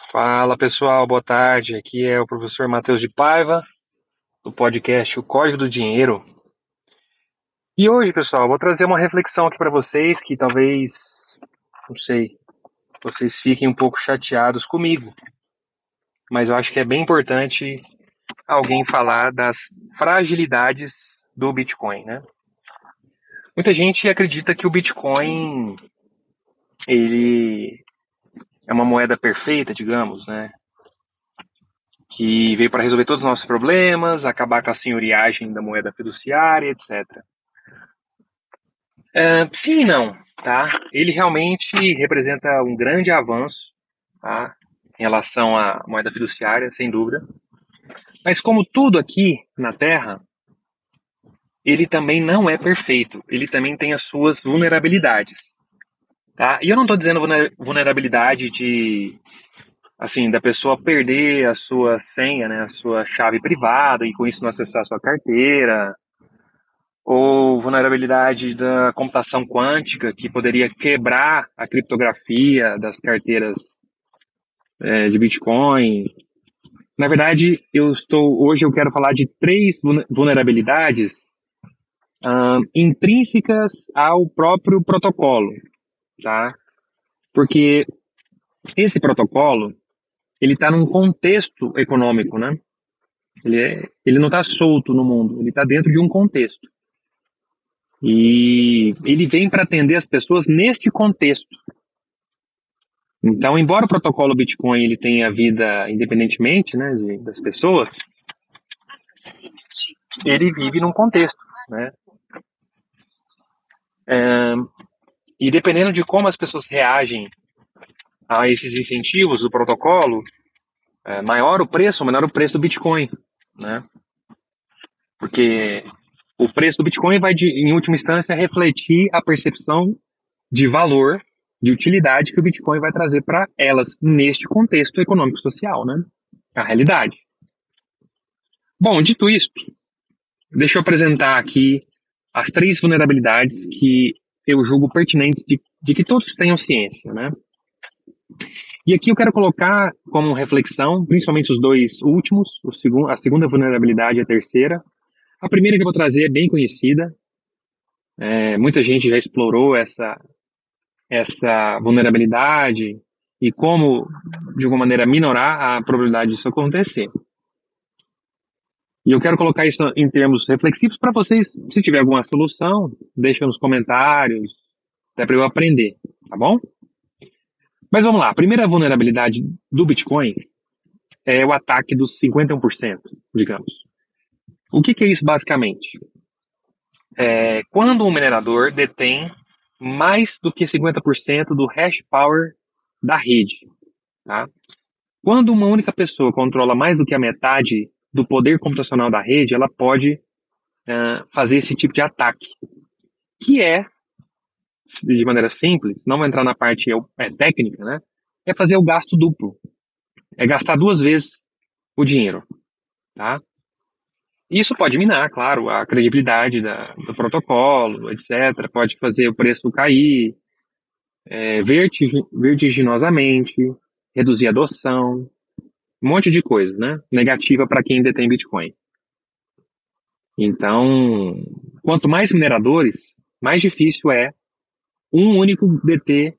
Fala pessoal, boa tarde. Aqui é o professor Matheus de Paiva, do podcast O Código do Dinheiro. E hoje, pessoal, vou trazer uma reflexão aqui para vocês que talvez, não sei, vocês fiquem um pouco chateados comigo, mas eu acho que é bem importante alguém falar das fragilidades do Bitcoin, né? Muita gente acredita que o Bitcoin ele é uma moeda perfeita, digamos, né? Que veio para resolver todos os nossos problemas, acabar com a senhoriagem da moeda fiduciária, etc. Sim e não, tá? Ele realmente representa um grande avanço, tá? Em relação à moeda fiduciária, sem dúvida. Mas como tudo aqui na Terra, ele também não é perfeito. Ele também tem as suas vulnerabilidades, tá? E eu não estou dizendo vulnerabilidade de, assim, da pessoa perder a sua senha, né, a sua chave privada e com isso não acessar a sua carteira, ou vulnerabilidade da computação quântica, que poderia quebrar a criptografia das carteiras de Bitcoin. Na verdade, hoje eu quero falar de três vulnerabilidades intrínsecas ao próprio protocolo, tá? Porque esse protocolo, ele está num contexto econômico, né? Ele não está solto no mundo, ele está dentro de um contexto. E ele vem para atender as pessoas neste contexto. Então, embora o protocolo Bitcoin ele tenha vida independentemente, né, das pessoas, ele vive num contexto, né? E dependendo de como as pessoas reagem a esses incentivos do protocolo, maior o preço, menor o preço do Bitcoin, né? Porque o preço do Bitcoin vai, em última instância, refletir a percepção de valor, de utilidade que o Bitcoin vai trazer para elas neste contexto econômico-social, né? A realidade. Bom, dito isto, deixa eu apresentar aqui as três vulnerabilidades que eu julgo pertinentes de que todos tenham ciência, né? E aqui eu quero colocar como reflexão, principalmente os dois últimos, a segunda vulnerabilidade e a terceira. A primeira que eu vou trazer é bem conhecida, muita gente já explorou essa vulnerabilidade e como, de alguma maneira, minorar a probabilidade disso acontecer. E eu quero colocar isso em termos reflexivos para vocês, se tiver alguma solução, deixa nos comentários, até para eu aprender, tá bom? Mas vamos lá, a primeira vulnerabilidade do Bitcoin é o ataque dos 51%, digamos. O que é isso basicamente? Quando um minerador detém mais do que 50% do hash power da rede, tá? Quando uma única pessoa controla mais do que a metade do poder computacional da rede, ela pode fazer esse tipo de ataque, que é, de maneira simples, não vou entrar na parte técnica, né? É fazer o gasto duplo. É gastar duas vezes o dinheiro, tá? Isso pode minar, claro, a credibilidade do protocolo, etc. Pode fazer o preço cair vertiginosamente, reduzir a adoção, um monte de coisa, né? Negativa para quem detém Bitcoin. Então, quanto mais mineradores, mais difícil é um único deter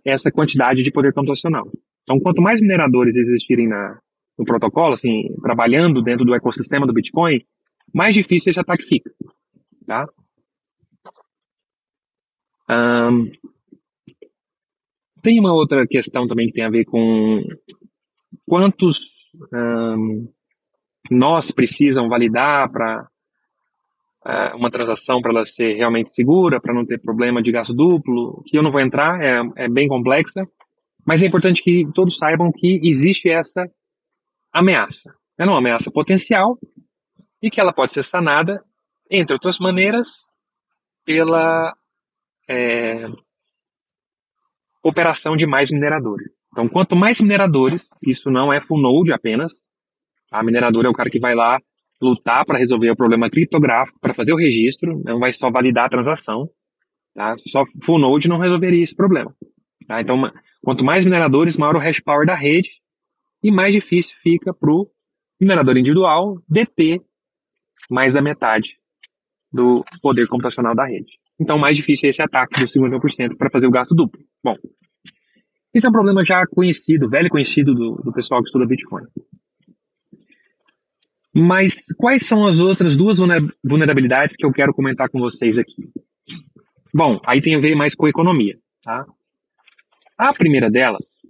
essa quantidade de poder computacional. Então, quanto mais mineradores existirem no protocolo, assim, trabalhando dentro do ecossistema do Bitcoin, mais difícil esse ataque fica, tá? Tem uma outra questão também que tem a ver com quantos nós precisam validar para uma transação para ela ser realmente segura, para não ter problema de gasto duplo, que eu não vou entrar, é bem complexa, mas é importante que todos saibam que existe essa ameaça. É uma ameaça potencial e que ela pode ser sanada, entre outras maneiras, pela operação de mais mineradores. Então, quanto mais mineradores, isso não é full node apenas, a mineradora é o cara que vai lá lutar para resolver o problema criptográfico, para fazer o registro, não vai só validar a transação, tá? Só full node não resolveria esse problema. Tá? Então, quanto mais mineradores, maior o hash power da rede e mais difícil fica para o minerador individual deter mais da metade do poder computacional da rede. Então, mais difícil é esse ataque dos 50% para fazer o gasto duplo. Bom, esse é um problema já conhecido, velho conhecido do pessoal que estuda Bitcoin. Mas quais são as outras duas vulnerabilidades que eu quero comentar com vocês aqui? Bom, aí tem a ver mais com economia, tá? A primeira delas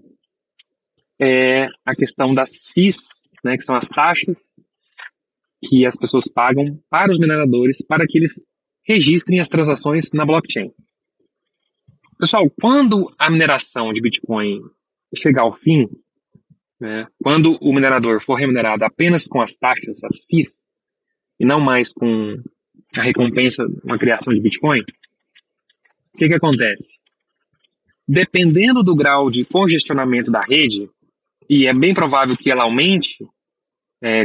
é a questão das FIIs, né, que são as taxas que as pessoas pagam para os mineradores para que eles registrem as transações na blockchain. Pessoal, quando a mineração de Bitcoin chegar ao fim, né, quando o minerador for remunerado apenas com as taxas, as FIIs, e não mais com a recompensa, uma criação de Bitcoin, o que acontece? Dependendo do grau de congestionamento da rede, e é bem provável que ela aumente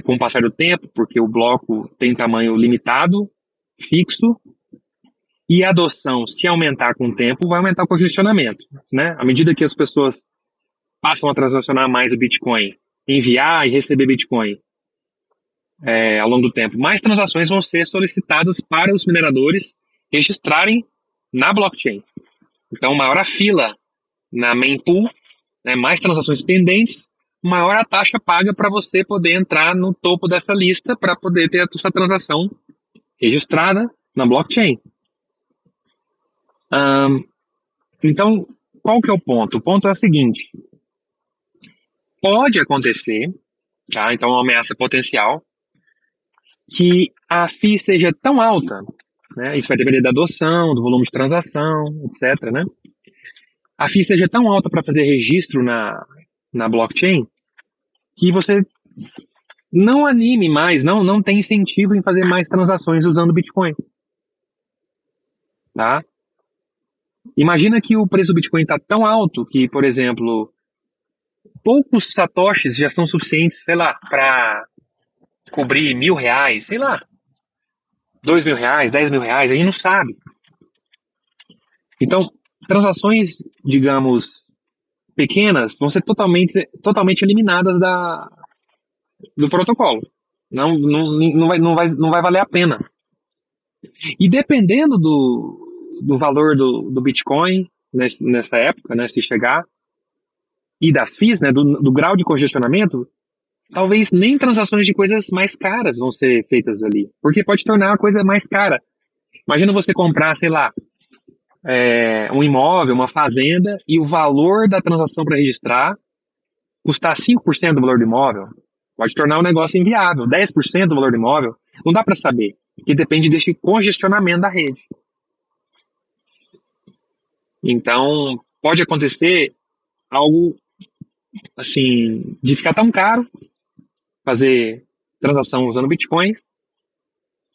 com o passar do tempo, porque o bloco tem tamanho limitado, fixo, e a adoção, se aumentar com o tempo, vai aumentar o congestionamento. Né? À medida que as pessoas passam a transacionar mais o Bitcoin, enviar e receber Bitcoin ao longo do tempo, mais transações vão ser solicitadas para os mineradores registrarem na blockchain. Então, maior a fila na mempool, né, mais transações pendentes, maior a taxa paga para você poder entrar no topo dessa lista para poder ter a sua transação registrada na blockchain. Então, qual que é o ponto? O ponto é o seguinte: pode acontecer, tá? Então, uma ameaça potencial, que a FII seja tão alta, né? Isso vai depender da adoção, do volume de transação, etc., né? A FII seja tão alta para fazer registro na blockchain que você não anime mais, não tem incentivo em fazer mais transações usando Bitcoin. Tá? Imagina que o preço do Bitcoin está tão alto que, por exemplo, poucos satoshis já são suficientes, sei lá, para cobrir R$1.000, sei lá, R$2.000, R$10.000, a gente não sabe. Então, transações, digamos, pequenas vão ser totalmente eliminadas do protocolo. Não vai valer a pena. E dependendo do valor do Bitcoin nessa época, né, se chegar, e das FIIs, né, do grau de congestionamento, talvez nem transações de coisas mais caras vão ser feitas ali, porque pode tornar a coisa mais cara. Imagina você comprar, sei lá, um imóvel, uma fazenda, e o valor da transação para registrar custar 5% do valor do imóvel. Pode tornar o negócio inviável, 10% do valor do imóvel. Não dá para saber, porque depende desse congestionamento da rede. Então, pode acontecer algo assim, de ficar tão caro fazer transação usando Bitcoin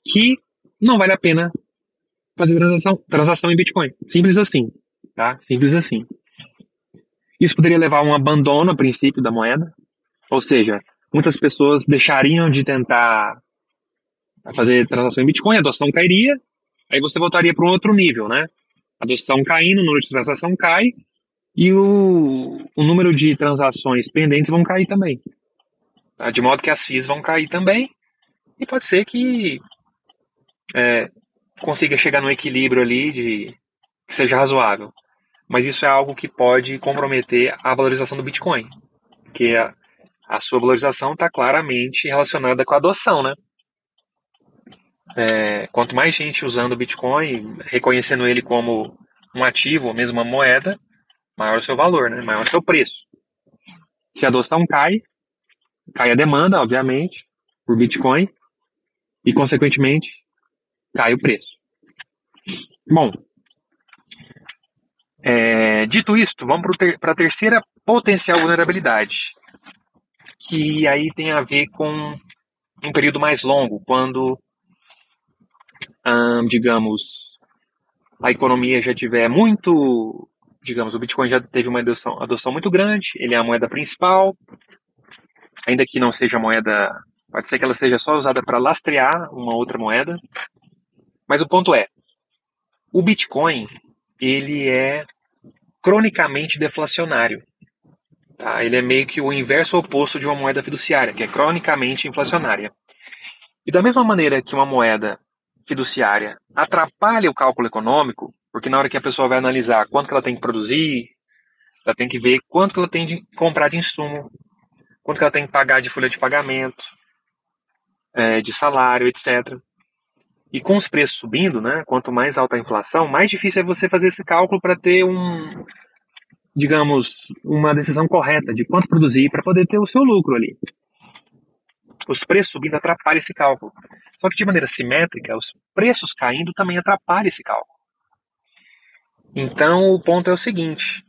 que não vale a pena fazer transação em Bitcoin. Simples assim, tá? Simples assim. Isso poderia levar a um abandono, a princípio, da moeda, ou seja, muitas pessoas deixariam de tentar fazer transação em Bitcoin, a adoção cairia, aí você voltaria para um outro nível, né? A adoção caindo, o número de transação cai, e o número de transações pendentes vão cair também. Tá? De modo que as FIIs vão cair também, e pode ser que consiga chegar num equilíbrio ali que seja razoável. Mas isso é algo que pode comprometer a valorização do Bitcoin, porque a sua valorização está claramente relacionada com a adoção, né? Quanto mais gente usando o Bitcoin, reconhecendo ele como um ativo ou mesmo uma moeda, maior o seu valor, né? Maior o seu preço. Se a adoção cai a demanda, obviamente, por Bitcoin, e, consequentemente, cai o preço. Bom, dito isto, vamos para a terceira potencial vulnerabilidade, que aí tem a ver com um período mais longo, quando, digamos, a economia já tiver muito, digamos, o Bitcoin já teve uma adoção muito grande, ele é a moeda principal, ainda que não seja a moeda, pode ser que ela seja só usada para lastrear uma outra moeda, mas o ponto é, o Bitcoin, ele é cronicamente deflacionário. Tá? Ele é meio que o inverso oposto de uma moeda fiduciária, que é cronicamente inflacionária. E da mesma maneira que uma moeda fiduciária atrapalha o cálculo econômico, porque na hora que a pessoa vai analisar quanto que ela tem que produzir, ela tem que ver quanto que ela tem de comprar de insumo, quanto que ela tem que pagar de folha de pagamento, de salário, etc. E com os preços subindo, né, quanto mais alta a inflação, mais difícil é você fazer esse cálculo para ter digamos, uma decisão correta de quanto produzir para poder ter o seu lucro ali. Os preços subindo atrapalham esse cálculo. Só que de maneira simétrica, os preços caindo também atrapalham esse cálculo. Então o ponto é o seguinte: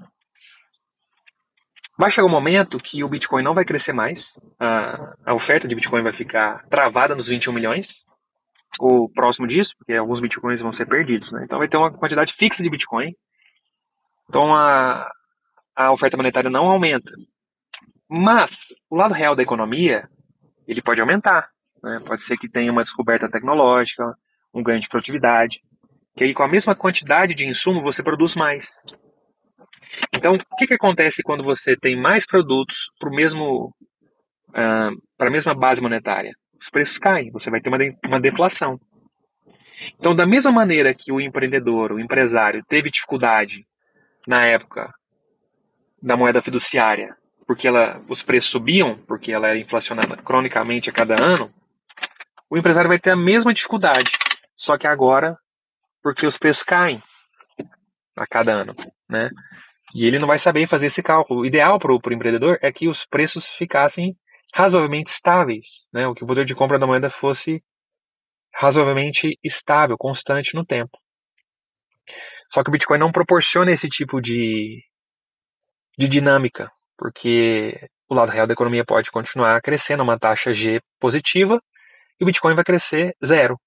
vai chegar um momento que o Bitcoin não vai crescer mais, a oferta de Bitcoin vai ficar travada nos 21 milhões, ou próximo disso, porque alguns Bitcoins vão ser perdidos, né? Então vai ter uma quantidade fixa de Bitcoin. Então a oferta monetária não aumenta. Mas o lado real da economia, ele pode aumentar. Né? Pode ser que tenha uma descoberta tecnológica, um ganho de produtividade, que aí com a mesma quantidade de insumo você produz mais. Então, o que acontece quando você tem mais produtos para a mesma base monetária? Os preços caem, você vai ter uma deflação. Então, da mesma maneira que o empreendedor, o empresário, teve dificuldade na época da moeda fiduciária, porque os preços subiam, porque ela era inflacionada cronicamente a cada ano, o empresário vai ter a mesma dificuldade, só que agora porque os preços caem a cada ano, né? E ele não vai saber fazer esse cálculo. O ideal para o empreendedor é que os preços ficassem razoavelmente estáveis, né? O que o poder de compra da moeda fosse razoavelmente estável, constante no tempo. Só que o Bitcoin não proporciona esse tipo de dinâmica, porque o lado real da economia pode continuar crescendo a uma taxa G positiva e o Bitcoin vai crescer zero,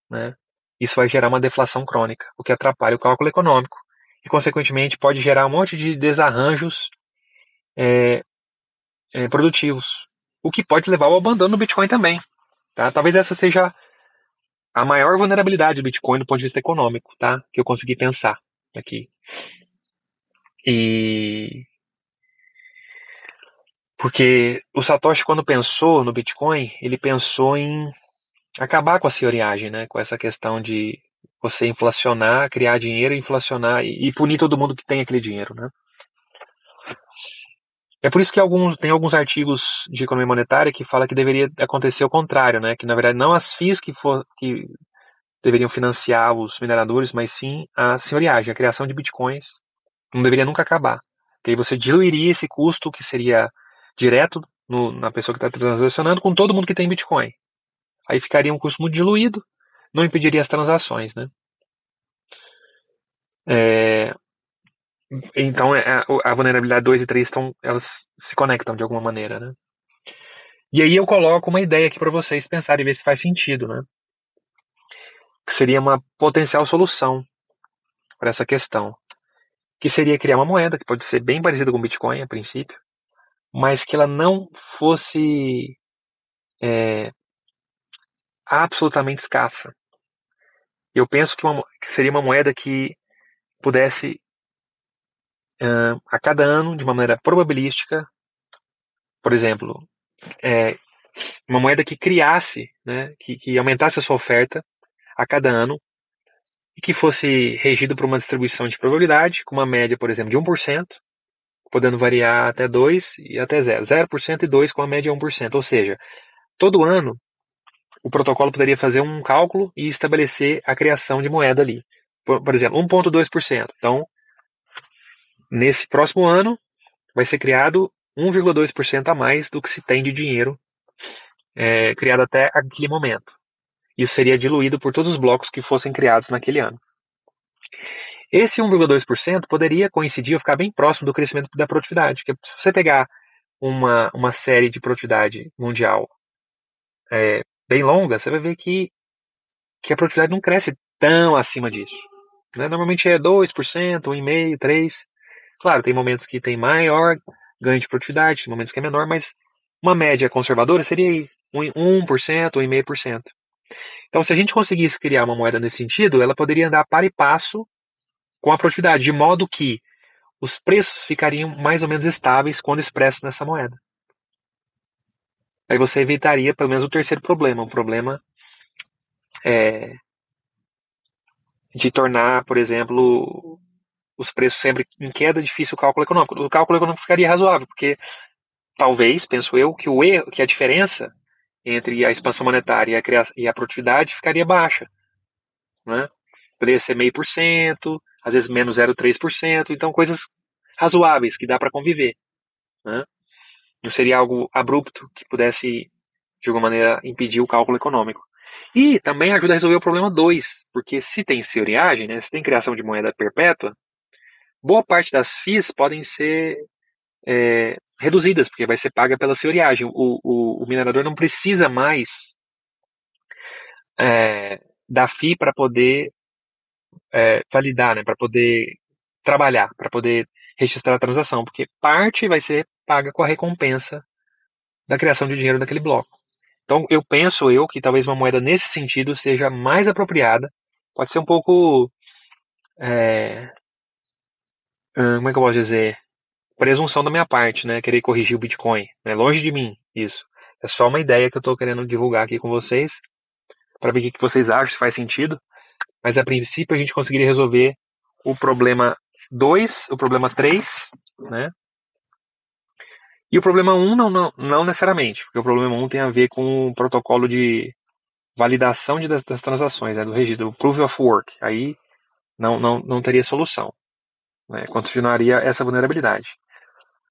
né? Isso vai gerar uma deflação crônica, o que atrapalha o cálculo econômico e, consequentemente, pode gerar um monte de desarranjos produtivos, o que pode levar ao abandono do Bitcoin também. Tá? Talvez essa seja a maior vulnerabilidade do Bitcoin do ponto de vista econômico, tá? Que eu consegui pensar aqui. E porque o Satoshi, quando pensou no Bitcoin, ele pensou em acabar com a senhoriagem, né? Com essa questão de você inflacionar, criar dinheiro, inflacionar e punir todo mundo que tem aquele dinheiro, né? É por isso que tem alguns artigos de economia monetária que fala que deveria acontecer o contrário, né? Que na verdade não as FIIs que deveriam financiar os mineradores, mas sim a senhoriagem, a criação de bitcoins não deveria nunca acabar. Porque aí você diluiria esse custo que seria direto na pessoa que está transacionando com todo mundo que tem bitcoin. Aí ficaria um custo muito diluído, não impediria as transações, né? Então a vulnerabilidade 2 e 3 elas se conectam de alguma maneira, né? E aí eu coloco uma ideia aqui para vocês pensarem e ver se faz sentido, né? Que seria uma potencial solução para essa questão, que seria criar uma moeda que pode ser bem parecida com o Bitcoin a princípio, mas que ela não fosse absolutamente escassa. Eu penso que seria uma moeda que pudesse, a cada ano, de uma maneira probabilística, por exemplo, uma moeda que criasse, né, que aumentasse a sua oferta a cada ano e que fosse regido por uma distribuição de probabilidade, com uma média, por exemplo, de 1%, podendo variar até 2% e até 0%. 0% e 2% com a média de 1%. Ou seja, todo ano o protocolo poderia fazer um cálculo e estabelecer a criação de moeda ali. Por exemplo, 1,2%. Então, nesse próximo ano, vai ser criado 1,2% a mais do que se tem de dinheiro criado até aquele momento. Isso seria diluído por todos os blocos que fossem criados naquele ano. Esse 1,2% poderia coincidir ou ficar bem próximo do crescimento da produtividade. Porque se você pegar uma série de produtividade mundial bem longa, você vai ver que a produtividade não cresce tão acima disso. Né? Normalmente é 2%, 1,5%, 3%. Claro, tem momentos que tem maior ganho de produtividade, tem momentos que é menor, mas uma média conservadora seria 1%, 1,5%. Então, se a gente conseguisse criar uma moeda nesse sentido, ela poderia andar par e passo com a produtividade, de modo que os preços ficariam mais ou menos estáveis quando expressos nessa moeda. Aí você evitaria pelo menos o terceiro problema, o problema de tornar, por exemplo, os preços sempre em queda, difícil o cálculo econômico. O cálculo econômico ficaria razoável, porque talvez, penso eu, que o erro, que a diferença entre a expansão monetária e a produtividade ficaria baixa, né? Poderia ser 0,5%, às vezes menos 0,3%, então coisas razoáveis que dá para conviver, né? Não seria algo abrupto que pudesse, de alguma maneira, impedir o cálculo econômico. E também ajuda a resolver o problema 2, porque se tem seuriagem, né, se tem criação de moeda perpétua, boa parte das FIIs podem ser reduzidas, porque vai ser paga pela seuriagem. O minerador não precisa mais da FII para poder validar, né, para poder trabalhar, para poder registrar a transação, porque parte vai ser paga com a recompensa da criação de dinheiro daquele bloco. Então, eu penso que talvez uma moeda nesse sentido seja mais apropriada. Pode ser um pouco, como é que eu posso dizer, presunção da minha parte, né, querer corrigir o Bitcoin. É longe de mim isso. É só uma ideia que eu estou querendo divulgar aqui com vocês, para ver o que vocês acham, se faz sentido. Mas a princípio a gente conseguiria resolver o problema 2, o problema 3, né? E o problema 1 não necessariamente, porque o problema 1 tem a ver com o protocolo de validação das transações, né, do registro, o Proof of Work. Aí não teria solução, né? Continuaria essa vulnerabilidade.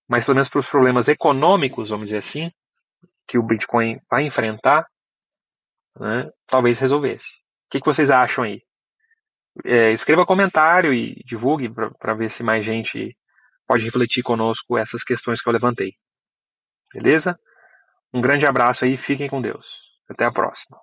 Mas pelo menos para os problemas econômicos, vamos dizer assim, que o Bitcoin vai enfrentar, né, talvez resolvesse. O que vocês acham aí? Escreva comentário e divulgue para ver se mais gente pode refletir conosco essas questões que eu levantei. Beleza? Um grande abraço aí, fiquem com Deus. Até a próxima.